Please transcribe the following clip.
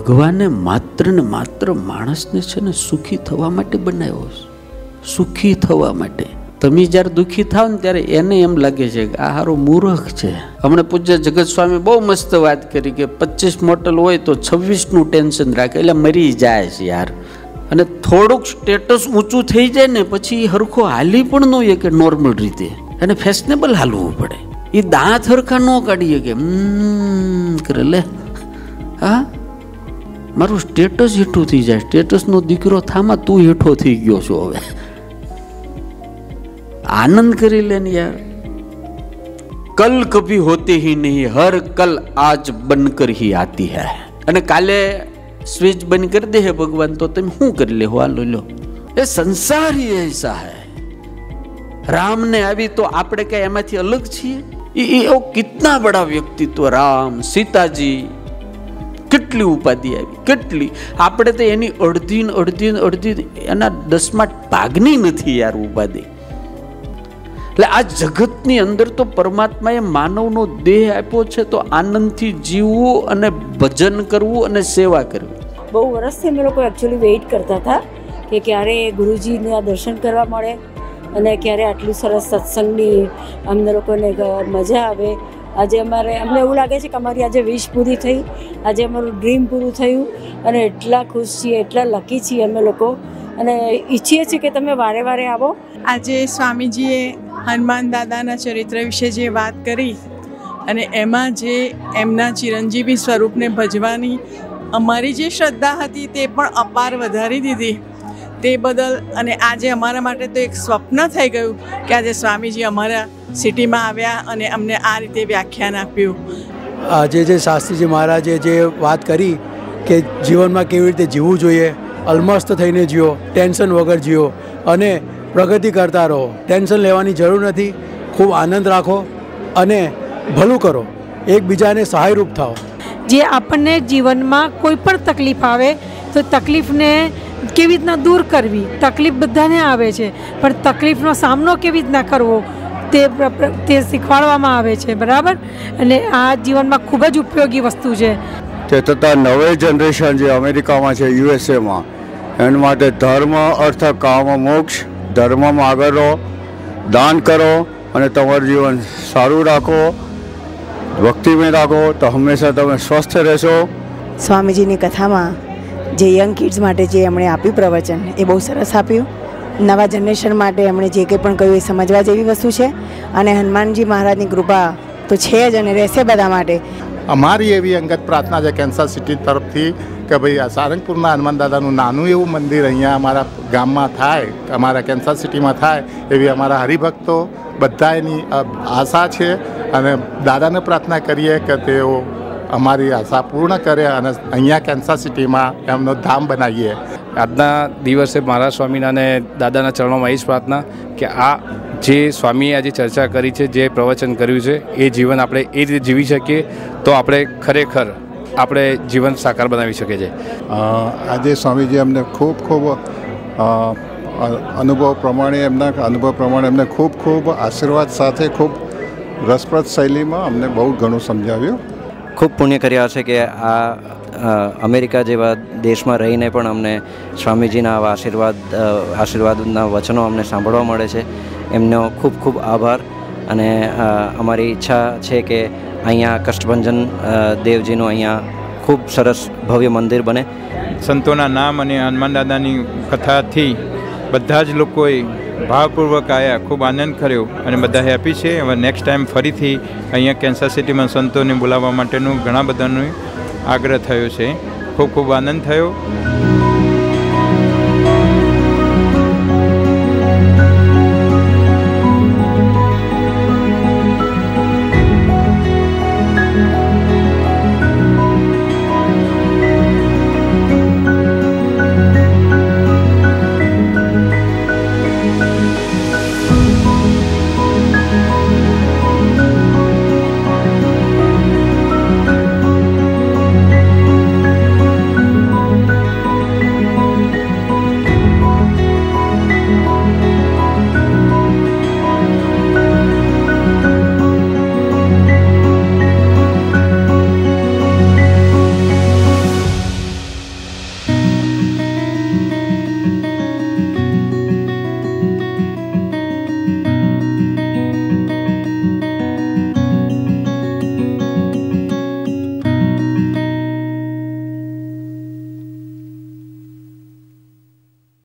ભગવાને માત્ર ને માત્ર માણસને છે ને સુખી થવા માટે બનાવ્યો છે, સુખી થવા માટે. તમે જ્યારે દુઃખી થાવ ને ત્યારે એને એમ લાગે છે કે આ હારો મૂર્ખ છે. હમણાં પૂજ્ય જગત સ્વામી બહુ મસ્ત વાત કરી કે 25 મોટલ હોય તો 26નું ટેન્શન રાખે એટલે મરી જાય છે યાર. અને થોડુંક સ્ટેટસ ઊંચું થઈ જાય ને પછી હરખો હાલી પણ ન હોય કે નોર્મલ રીતે, એને ફેશનેબલ હાલવું પડે. એ દાંત હરખા ન કાઢીએ કે કરે લે હા મારું સ્ટેટસ હેઠું થઈ જાય. સ્ટેટસનો દીકરો થામાં તું હેઠો થઈ ગયો છો. હવે આનંદ કરી લે ને યાર. કલ કભી હોતી ही नहीं, हर कल आज बनकर ही आती है. અને કાલે સ્વિચ બંધ કરી દે હે ભગવાન તો તમે શું કરી લે? હાલો લો, એ સંસાર ही ऐसा है. राम ने આવી તો આપણે કઈ એમાંથી અલગ છીએ? એ કિતના બડા વ્યક્તિત્વ રામ સીતાજી, કેટલી ઉપાધિ આવી, કેટલી. આપણે તો એની અડધી એના 10માં ભાગની નથી યાર ઉપાધિ. એટલે આ જગતની અંદર તો પરમાત્માએ માનવનો દેહ આપ્યો છે તો આનંદથી જીવવું અને ભજન કરવું અને સેવા કરવી. બહુ વર્ષથી અમે લોકો એકચ્યુઅલી વેઇટ કરતા હતા કે ક્યારે ગુરુજીના દર્શન કરવા મળે અને ક્યારે આટલું સરસ સત્સંગની અમને લોકોને મજા આવે. આજે અમને એવું લાગે છે કે અમારી આજે વિશ પૂરી થઈ, આજે અમારું ડ્રીમ પૂરું થયું અને એટલા ખુશ છીએ, એટલા લકી છીએ અમે લોકો અને ઈચ્છીએ છીએ કે તમે વારે વારે આવો. આજે સ્વામીજીએ હનુમાન દાદાના ચરિત્ર વિશે જે વાત કરી અને એમાં જે એમના ચિરંજીવી સ્વરૂપને ભજવાની અમારી જે શ્રદ્ધા હતી તે પણ અપાર વધારી દીધી. તે બદલ અને આજે અમારા માટે તો એક સ્વપ્ન થઈ ગયું કે આજે સ્વામીજી અમારા સિટીમાં આવ્યા અને અમને આ રીતે વ્યાખ્યાન આપ્યું. આજે જે શાસ્ત્રીજી મહારાજે જે વાત કરી કે જીવનમાં કેવી રીતે જીવવું જોઈએ, અલમસ્ત થઈને જીવો, ટેન્શન વગર જીવો અને પ્રગતિ કરતા રહો. ટેન્શન લેવાની જરૂર નથી, ખૂબ આનંદ રાખો અને ભલું કરો, એકબીજાને સહાયરૂપ થાઓ. જે આપણને જીવનમાં કોઈ પણ તકલીફ આવે તો તકલીફને કેવી રીતના દૂર કરવી. તકલીફ બધાને આવે છે પણ તકલીફનો સામનો કેવી રીતના કરવો તે શીખવાડવામાં આવે છે, બરાબર. અને આ જીવનમાં ખૂબ જ ઉપયોગી વસ્તુ છે. તે તથા નવી જનરેશન જે અમેરિકામાં છે, યુએસએમાં, એના માટે ધર્મ અર્થ કામ મોક્ષ, ધર્મમાં આગળ રહો, દાન કરો અને તમારું જીવન સારું રાખો, ભક્તિમય રાખો તો હંમેશા તમે સ્વસ્થ રહેશો. સ્વામીજીની કથામાં જે યંગ કિડ્સ માટે જે એમણે આપ્યું પ્રવચન એ બહુ સરસ આપ્યું. નવા જનરેશન માટે એમણે જે કંઈ પણ કહ્યું એ સમજવા જેવી વસ્તુ છે અને હનુમાનજી મહારાજની કૃપા તો છે જ અને રહેશે બધા માટે. અમારી એવી અંગત પ્રાર્થના છે કેન્સર સિટી તરફથી કે ભાઈ આ સારંગપુરના હનુમાન દાદાનું નાનું એવું મંદિર અહીંયા અમારા ગામમાં થાય, અમારા કેન્સર સિટીમાં થાય એવી અમારા હરિભક્તો બધા એની આશા છે અને દાદાને પ્રાર્થના કરીએ કે તેઓ અમારી આશા પૂર્ણ કરે અને અહીંયા કેન્સર સિટીમાં એમનો ધામ બનાવીએ. આજના દિવસે મારા સ્વામીના અને દાદાના ચરણોમાં એ જ પ્રાર્થના કે આ જે સ્વામીએ આજે ચર્ચા કરી છે, જે પ્રવચન કર્યું છે એ જીવન આપણે એ રીતે જીવી શકીએ તો આપણે ખરેખર આપણે જીવન સાકાર બનાવી શકીએ છીએ. આજે સ્વામીજી અમને ખૂબ અનુભવ પ્રમાણે એમને ખૂબ આશીર્વાદ સાથે ખૂબ રસપ્રદ શૈલીમાં અમને બહુ ઘણું સમજાવ્યું. ખૂબ પુણ્ય કર્યા છે કે આ અમેરિકા જેવા દેશમાં રહીને પણ અમને સ્વામીજીના આવા આશીર્વાદના વચનો અમને સાંભળવા મળે છે. એમનો ખૂબ ખૂબ આભાર અને અમારી ઈચ્છા છે કે અહીંયા કષ્ટભંજન દેવજીનું અહીંયા ખૂબ સરસ ભવ્ય મંદિર બને. સંતોના નામ અને હનુમાન દાદાની કથાથી બધા જ લોકોએ ભાવપૂર્વક આવ્યા, ખૂબ આનંદ કર્યો અને બધા હેપી છે. હવે નેક્સ્ટ ટાઈમ ફરીથી અહીંયા કેન્સર સિટીમાં સંતોને બોલાવવા માટેનું ઘણા બધાનો આગ્રહ થયો છે. ખૂબ ખૂબ આનંદ થયો.